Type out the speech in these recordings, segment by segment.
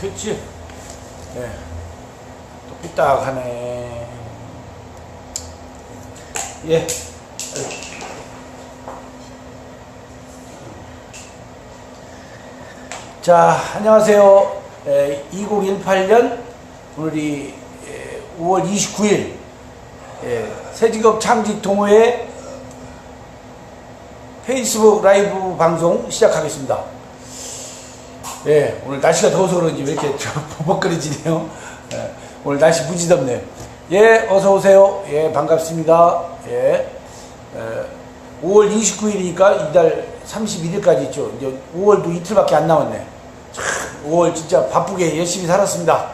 켰지? 네. 또 삐딱하네. 예. 자, 안녕하세요. 2018년 오늘이 5월 29일 새직업 창직 동호회 페이스북 라이브 방송 시작하겠습니다. 예, 오늘 날씨가 더워서 그런지 왜 이렇게 버벅거리지네요. 예, 오늘 날씨 무지 덥네요. 예, 어서 오세요. 예, 반갑습니다. 예, 5월 29일이니까 이달 31일까지 있죠. 이제 5월도 이틀밖에 안 남았네. 참, 5월 진짜 바쁘게 열심히 살았습니다.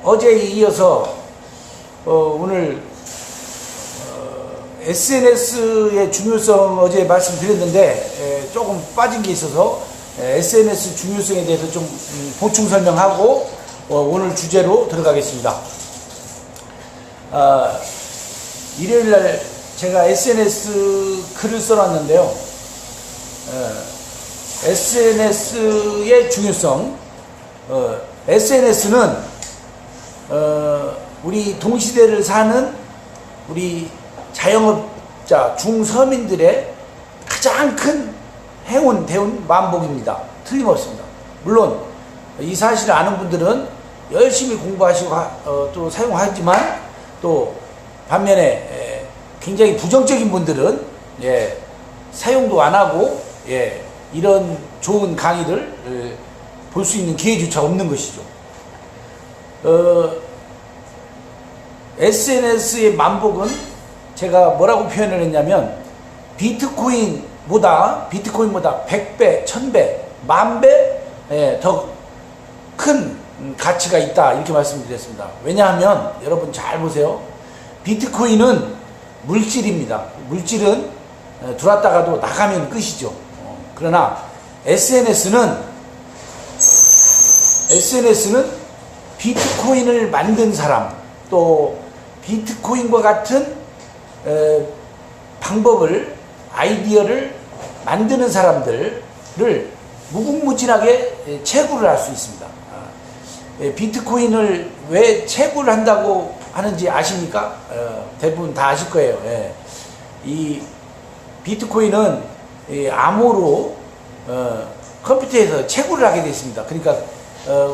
어제에 이어서 오늘 SNS의 중요성 어제 말씀드렸는데 조금 빠진 게 있어서 SNS 중요성에 대해서 좀 보충 설명하고 오늘 주제로 들어가겠습니다. 일요일날 제가 SNS 글을 써놨는데요. SNS의 중요성. SNS는 우리 동시대를 사는 우리 자영업자 중서민들의 가장 큰 행운 대운 만복입니다. 틀림없습니다. 물론 이 사실을 아는 분들은 열심히 공부하시고 또 사용하지만 또 반면에 굉장히 부정적인 분들은 사용도 안 하고 이런 좋은 강의를 볼 수 있는 기회조차 없는 것이죠. SNS의 만복은 제가 뭐라고 표현을 했냐면 비트코인보다 100배, 1000배, 10,000배 더 큰 가치가 있다 이렇게 말씀드렸습니다. 왜냐하면 여러분 잘 보세요. 비트코인은 물질입니다. 물질은 들어왔다가도 나가면 끝이죠. 그러나 SNS는 비트코인을 만든 사람, 또 비트코인과 같은 방법을, 아이디어를 만드는 사람들을 무궁무진하게 채굴을 할 수 있습니다. 비트코인을 왜 채굴을 한다고 하는지 아십니까? 대부분 다 아실 거예요. 이 비트코인은 암호로 컴퓨터에서 채굴을 하게 됐습니다. 그러니까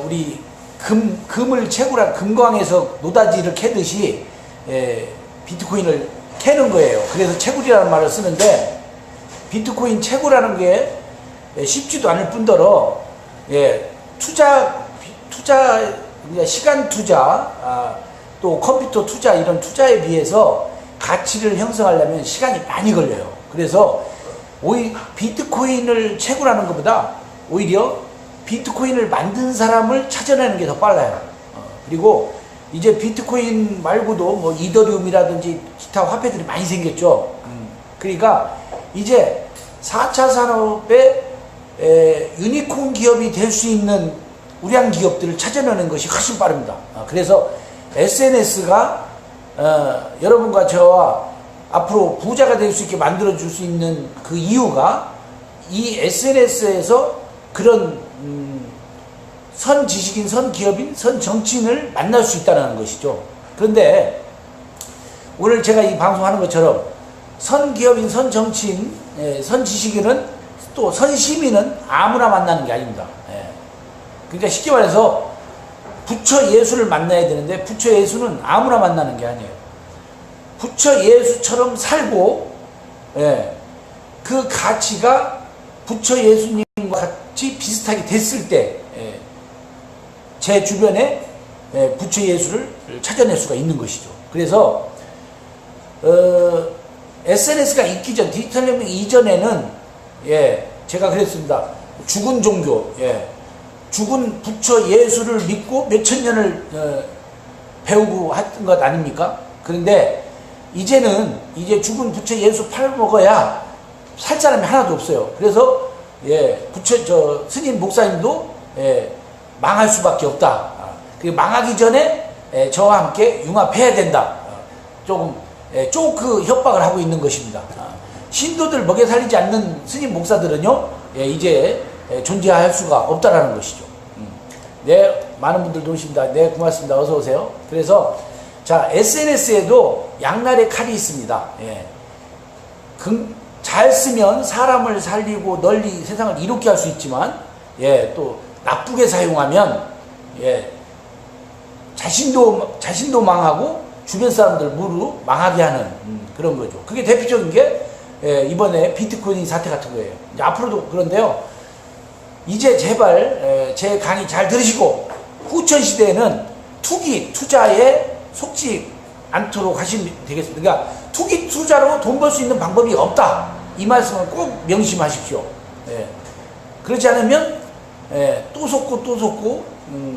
우리 금을 채굴한 금광에서 노다지를 캐듯이 비트코인을 캐는 거예요. 그래서 채굴이라는 말을 쓰는데 비트코인 채굴하는 게 쉽지도 않을 뿐더러 시간 투자, 또 컴퓨터 투자 이런 투자에 비해서 가치를 형성하려면 시간이 많이 걸려요. 그래서 비트코인을 채굴하는 것보다 오히려 비트코인을 만든 사람을 찾아내는 게 더 빨라요. 그리고 이제 비트코인 말고도 뭐 이더리움이라든지 기타 화폐들이 많이 생겼죠. 그러니까 이제 4차 산업의 유니콘 기업이 될 수 있는 우량 기업들을 찾아내는 것이 훨씬 빠릅니다. 그래서 SNS가 여러분과 저와 앞으로 부자가 될 수 있게 만들어줄 수 있는 그 이유가 이 SNS에서 그런 선 지식인, 선 기업인, 선 정치인을 만날 수 있다는 것이죠. 그런데 오늘 제가 이 방송하는 것처럼 선 기업인, 선 정치인, 선 지식인은 또 선 시민은 아무나 만나는 게 아닙니다. 그러니까 쉽게 말해서 부처 예수를 만나야 되는데 부처 예수는 아무나 만나는 게 아니에요. 부처 예수처럼 살고 그 가치가 부처 예수님과 같이 비슷하게 됐을 때 제 주변에 부처 예수를 찾아낼 수가 있는 것이죠. 그래서 SNS가 있기 전, 디지털 혁명 이전에는 제가 그랬습니다. 죽은 종교, 죽은 부처 예수를 믿고 몇천 년을 배우고 했던 것 아닙니까? 그런데 이제는 죽은 부처 예수 팔먹어야 살 사람이 하나도 없어요. 그래서 스님 목사님도 망할 수밖에 없다. 망하기 전에 저와 함께 융합해야 된다. 조금 쪼크 협박을 하고 있는 것입니다. 신도들 먹여 살리지 않는 스님 목사들은요, 이제 존재할 수가 없다라는 것이죠. 네, 많은 분들 오십니다. 네, 고맙습니다. 어서 오세요. 그래서 자, SNS에도 양날의 칼이 있습니다. 예. 잘 쓰면 사람을 살리고 널리 세상을 이롭게 할 수 있지만, 예, 또 나쁘게 사용하면, 예, 자신도 망하고 주변 사람들 무루 망하게 하는 그런 거죠. 그게 대표적인 게 예, 이번에 비트코인 사태 같은 거예요. 이제 앞으로도 그런데요. 이제 제발 제 강의 잘 들으시고 후천 시대에는 투자에 속지 않도록 하시면 되겠습니다. 그러니까 투기 투자로 돈 벌 수 있는 방법이 없다. 이 말씀을 꼭 명심하십시오. 예. 그렇지 않으면 또 속고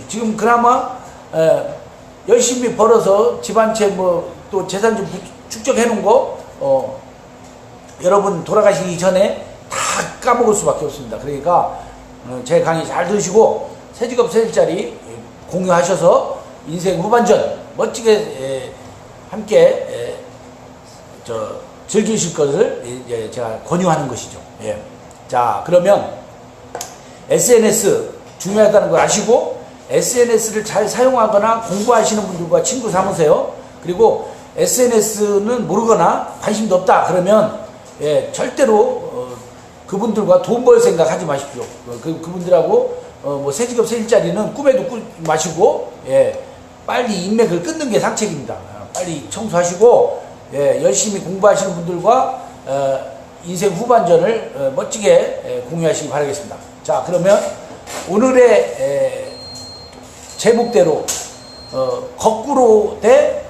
지금 그나마 열심히 벌어서 집안채 뭐 또 재산 좀 축적해 놓은 거 여러분 돌아가시기 전에 다 까먹을 수밖에 없습니다. 그러니까 제 강의 잘 들으시고 새직업 새일자리 공유하셔서 인생 후반전 멋지게 함께 즐기실 것을 제가 권유하는 것이죠. 예. 자, 그러면 SNS 중요하다는 걸 아시고 SNS를 잘 사용하거나 공부하시는 분들과 친구 삼으세요. 그리고 SNS는 모르거나 관심도 없다 그러면 절대로 그분들과 돈 벌 생각 하지 마십시오. 그분들하고 뭐 새직업 새일자리는 꿈에도 꾸지 마시고 빨리 인맥을 끊는 게 상책입니다. 빨리 청소하시고 열심히 공부하시는 분들과 인생 후반전을 멋지게 공유하시기 바라겠습니다. 자, 그러면 오늘의 제목대로 거꾸로 대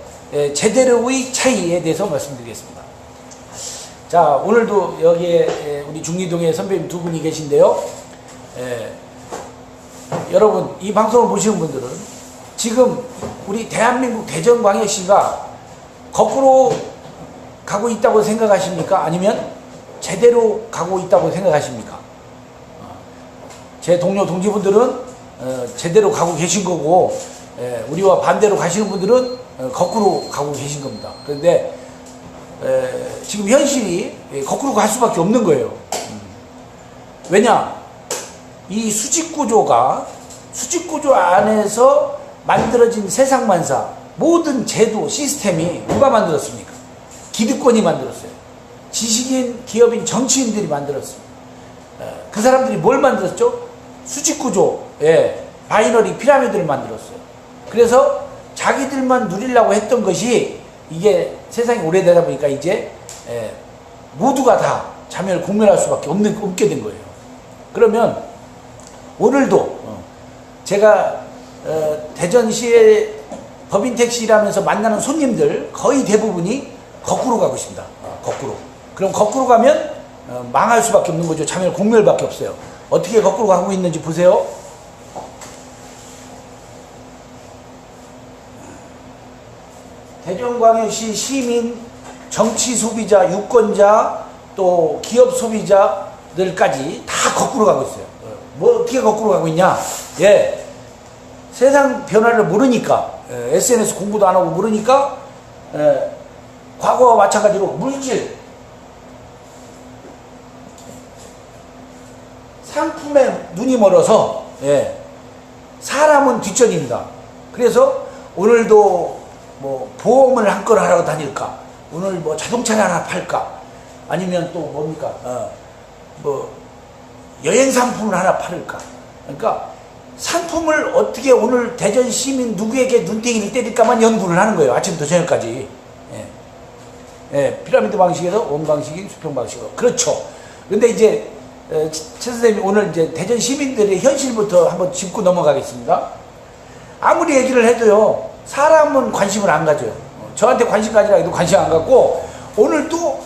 제대로의 차이에 대해서 말씀드리겠습니다. 자, 오늘도 여기에 우리 중리동에 선배님 두 분이 계신데요. 여러분 이 방송을 보시는 분들은 지금 우리 대한민국 대전광역시가 거꾸로 가고 있다고 생각하십니까? 아니면 제대로 가고 있다고 생각하십니까? 제 동료 동지분들은 제대로 가고 계신 거고 우리와 반대로 가시는 분들은 거꾸로 가고 계신 겁니다. 그런데 지금 현실이 거꾸로 갈 수밖에 없는 거예요. 왜냐? 이 수직구조 안에서 만들어진 세상만사 모든 제도 시스템이 누가 만들었습니까? 기득권이 만들었어요. 지식인, 기업인, 정치인들이 만들었어요. 그 사람들이 뭘 만들었죠? 수직구조, 바이너리 피라미드를 만들었어요. 그래서 자기들만 누리려고 했던 것이 이게 세상이 오래되다 보니까 이제 모두가 다 자멸 공멸할 수밖에 없게 된 거예요. 그러면 오늘도 제가 대전시의 법인택시 일하면서 만나는 손님들 거의 대부분이 거꾸로 가고 있습니다. 거꾸로. 그럼 거꾸로 가면 망할 수밖에 없는 거죠. 자멸 공멸밖에 없어요. 어떻게 거꾸로 가고 있는지 보세요. 대전광역시 시민, 정치 소비자, 유권자, 또 기업 소비자들까지 다 거꾸로 가고 있어요. 뭐 어떻게 거꾸로 가고 있냐? 세상 변화를 모르니까 SNS 공부도 안 하고 모르니까 과거와 마찬가지로 물질, 상품에 눈이 멀어서 사람은 뒷전입니다. 그래서 오늘도 뭐 보험을 한 건 하러 다닐까? 오늘 뭐 자동차를 하나 팔까? 아니면 또 뭡니까? 뭐 여행 상품을 하나 팔을까? 그러니까 상품을 어떻게 오늘 대전 시민 누구에게 눈탱이를 때릴까만 연구를 하는 거예요. 아침부터 저녁까지. 피라미드 방식에서 원 방식이 수평 방식으로. 그렇죠. 근데 이제 최 선생님이 오늘 이제 대전 시민들의 현실부터 한번 짚고 넘어가겠습니다. 아무리 얘기를 해도요, 사람은 관심을 안 가져요. 저한테 관심 가지라 해도 관심 안 갖고, 오늘 또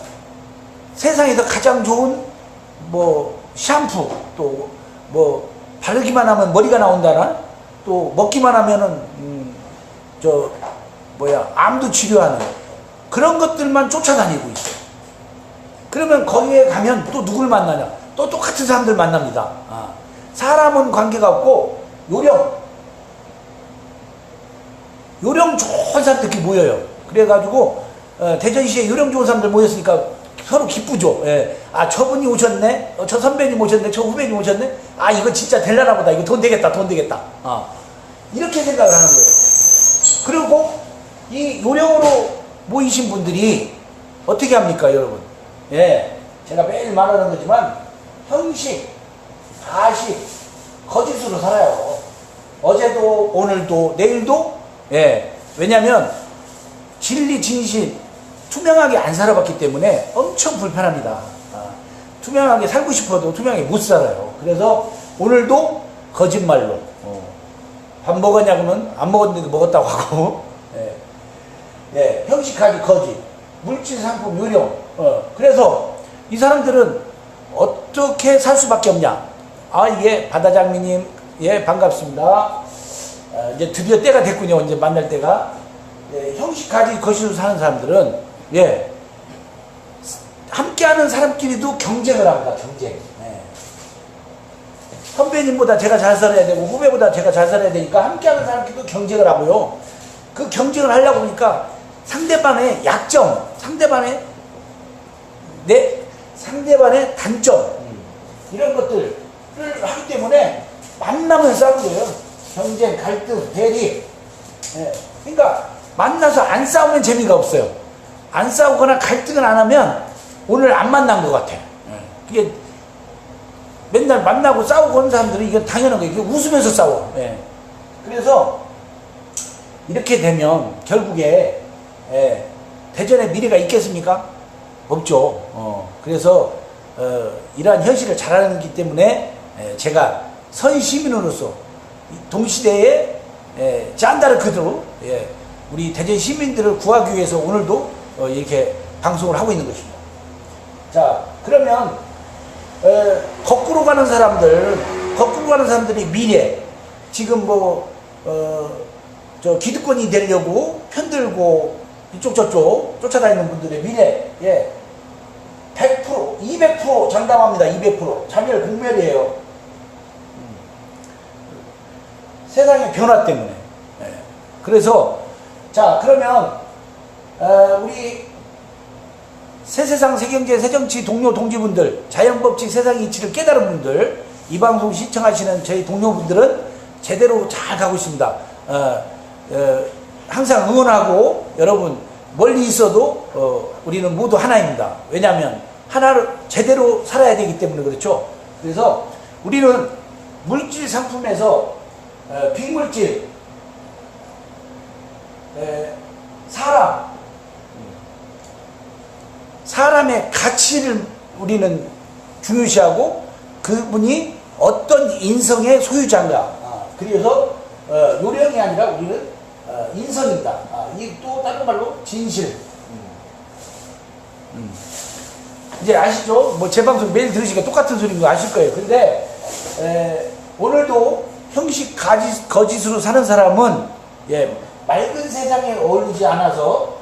세상에서 가장 좋은 뭐 샴푸, 또 뭐 바르기만 하면 머리가 나온다나, 또 먹기만 하면은 암도 치료하는 그런 것들만 쫓아다니고 있어요. 그러면 거기에 가면 또 누굴 만나냐? 또 똑같은 사람들 만납니다. 사람은 관계가 없고 요령 좋은 사람들끼리 모여요. 그래가지고 대전시에 요령 좋은 사람들 모였으니까 서로 기쁘죠. 예. 아, 저분이 오셨네? 저 선배님 오셨네? 저 후배님 오셨네? 아, 이거 진짜 될라나 보다. 이거 돈 되겠다, 돈 되겠다. 이렇게 생각을 하는 거예요. 그리고 이 요령으로 모이신 분들이 어떻게 합니까, 여러분? 예. 제가 매일 말하는 거지만, 형식, 가식, 거짓으로 살아요. 어제도, 오늘도, 내일도, 예. 왜냐면, 진리, 진실, 투명하게 안 살아봤기 때문에 엄청 불편합니다. 투명하게 살고 싶어도 투명하게 못 살아요. 그래서 오늘도 거짓말로, 밥 먹었냐고는 안 먹었는데 먹었다고 하고, 예. 예. 형식하기 거짓, 물질 상품 요령, 그래서 이 사람들은 어떻게 살 수밖에 없냐. 아, 예, 바다장미님, 예, 반갑습니다. 이제 드디어 때가 됐군요. 이제 만날 때가. 예, 형식까지 거시로 사는 사람들은, 예, 함께하는 사람끼리도 경쟁을 합니다. 경쟁. 예. 선배님보다 제가 잘 살아야 되고, 후배보다 제가 잘 살아야 되니까 함께하는 사람끼리도 경쟁을 하고요. 그 경쟁을 하려고 보니까 상대방의 약점, 상대방의 단점, 이런 것들을 하기 때문에 만나면 싸우는 거예요. 경쟁, 갈등, 대립. 예. 그러니까 만나서 안 싸우면 재미가 없어요. 안 싸우거나 갈등을 안 하면 오늘 안 만난 것 같아. 그게 맨날 만나고 싸우고 하는 사람들은 이게 당연한 거예요. 이게 웃으면서 싸워. 예. 그래서 이렇게 되면 결국에, 예, 대전에 미래가 있겠습니까? 없죠. 그래서 이러한 현실을 잘 알기 때문에, 예, 제가 선시민으로서 동시대에, 예, 잔다르크로, 예, 우리 대전 시민들을 구하기 위해서 오늘도 이렇게 방송을 하고 있는 것입니다. 자, 그러면 거꾸로 가는 사람들이 미래, 지금 저 기득권이 되려고 편들고 이쪽 저쪽 쫓아다니는 분들의 미래, 예, 100%, 200% 장담합니다. 200% 자멸 공멸이에요. 세상의 변화 때문에. 예. 그래서 자, 그러면 우리 새세상, 새경제, 새정치 동료 동지분들, 자연법칙 세상 이치를 깨달은 분들, 이 방송 시청하시는 저희 동료분들은 제대로 잘 가고 있습니다. 항상 응원하고, 여러분 멀리 있어도 우리는 모두 하나입니다. 왜냐하면 하나를 제대로 살아야 되기 때문에 그렇죠. 그래서 우리는 물질 상품에서 빅물질, 사람의 가치를 우리는 중요시하고, 그분이 어떤 인성의 소유자인가. 그래서 요령이 아니라 우리는 인성이다. 이 또 다른 말로 진실. 이제 아시죠? 뭐 제 방송 매일 들으시니까 똑같은 소리인 거 아실 거예요. 근데 오늘도 형식 거짓으로 사는 사람은, 예, 맑은 세상에 어울리지 않아서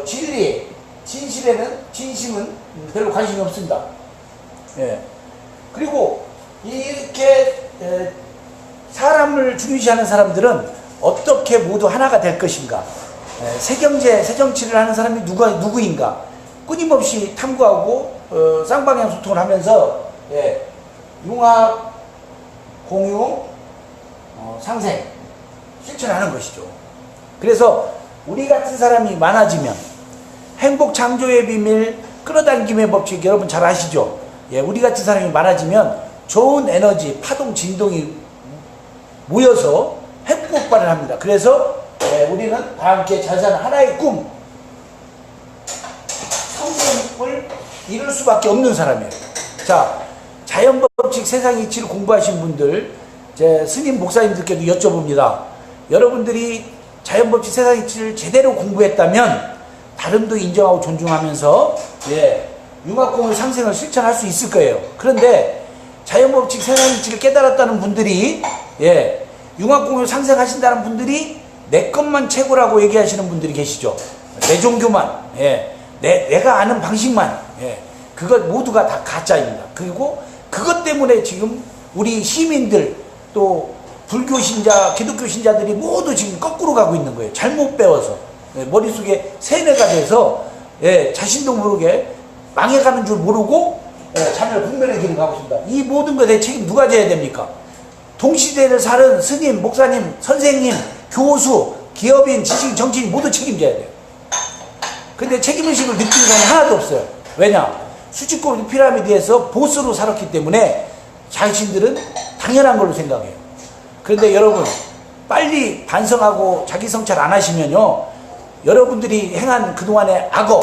진리, 진심은 별로 관심이 없습니다. 예. 그리고 이렇게 사람을 중요시하는 사람들은 어떻게 모두 하나가 될 것인가. 새경제, 새정치를 하는 사람이 누구인가. 끊임없이 탐구하고 쌍방향 소통을 하면서, 예, 융합, 공유, 상생 실천하는 것이죠. 그래서 우리 같은 사람이 많아지면 행복 창조의 비밀, 끌어당김의 법칙 여러분 잘 아시죠? 예, 우리 같은 사람이 많아지면 좋은 에너지, 파동, 진동이 모여서 행복발을 합니다. 그래서 우리는 다 함께 잘 사는 하나의 꿈, 성공을 이룰 수밖에 없는 사람이에요. 자, 자연법칙 세상 이치를 공부하신 분들, 제 스님 목사님들께도 여쭤봅니다. 여러분들이 자연법칙 세상 이치를 제대로 공부했다면 다름도 인정하고 존중하면서, 예, 융합공유 상생을 실천할 수 있을 거예요. 그런데 자연법칙 세상 이치를 깨달았다는 분들이, 예, 융합공유 상생하신다는 분들이 내 것만 최고라고 얘기하시는 분들이 계시죠. 내 종교만, 예, 내가 아는 방식만, 예, 그것 모두가 다 가짜입니다. 그리고 그것 때문에 지금 우리 시민들, 또 불교 신자, 기독교 신자들이 모두 지금 거꾸로 가고 있는 거예요. 잘못 배워서, 예, 머릿속에 세뇌가 돼서, 예, 자신도 모르게 망해가는 줄 모르고 참여를 국면의 길을 가고 있습니다. 이 모든 것에 책임 누가 져야 됩니까? 동시대를 사는 스님, 목사님, 선생님, 교수, 기업인, 지식인, 정치인 모두 책임져야 돼요. 근데 책임의식을 느끼는 사람이 하나도 없어요. 왜냐? 수직급 피라미드에서 보스로 살았기 때문에 자신들은 당연한 걸로 생각해요. 그런데 여러분, 빨리 반성하고 자기 성찰 안 하시면요, 여러분들이 행한 그동안의 악어,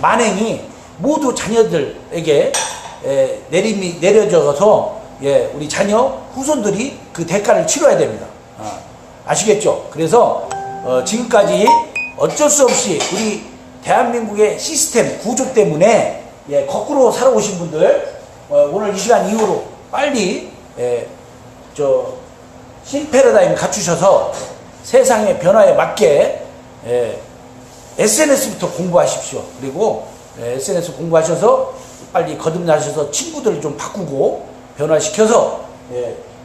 만행이 모두 자녀들에게 내려져서 우리 자녀 후손들이 그 대가를 치러야 됩니다. 아시겠죠? 그래서 지금까지 어쩔 수 없이 우리 대한민국의 시스템 구조 때문에 거꾸로 살아오신 분들 오늘 이 시간 이후로 빨리 신패러다임을 갖추셔서 세상의 변화에 맞게 SNS부터 공부하십시오. 그리고 SNS 공부하셔서 빨리 거듭나셔서 친구들을 좀 바꾸고 변화시켜서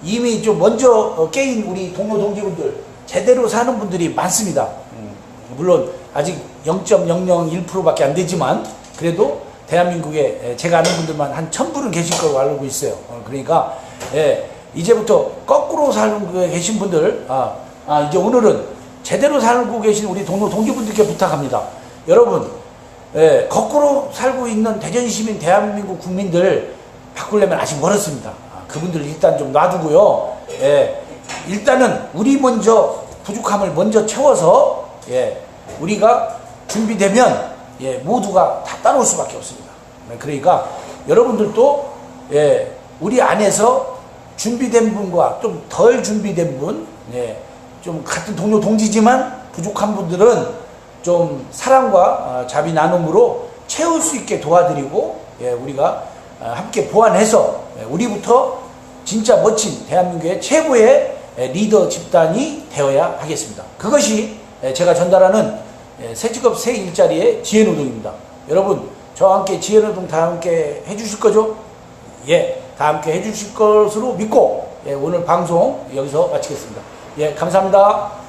이미 좀 먼저 깨인 우리 동료 동지분들 제대로 사는 분들이 많습니다. 물론 아직 0.001%밖에 안 되지만 그래도 대한민국에 제가 아는 분들만 한 1000분은 계실 거로 알고 있어요. 그러니까 이제부터 거꾸로 살고 계신 분들 이제 오늘은 제대로 살고 계신 우리 동료 동지분들께 부탁합니다. 여러분 거꾸로 살고 있는 대전시민 대한민국 국민들 바꾸려면 아직 멀었습니다. 그분들 일단 좀 놔두고요. 일단은 우리 먼저 부족함을 먼저 채워서 우리가 준비되면 모두가 다 따라올 수밖에 없습니다. 그러니까 여러분들도 우리 안에서 준비된 분과 좀 덜 준비된 분, 좀 같은 동료 동지지만 부족한 분들은 좀 사랑과 자비 나눔으로 채울 수 있게 도와드리고 우리가 함께 보완해서 우리부터 진짜 멋진 대한민국의 최고의 리더 집단이 되어야 하겠습니다. 그것이 제가 전달하는 새직업 새 일자리의 지혜노동입니다. 여러분 저와 함께 지혜노동 다 함께 해주실 거죠? 다 함께 해주실 것으로 믿고 오늘 방송 여기서 마치겠습니다. 감사합니다.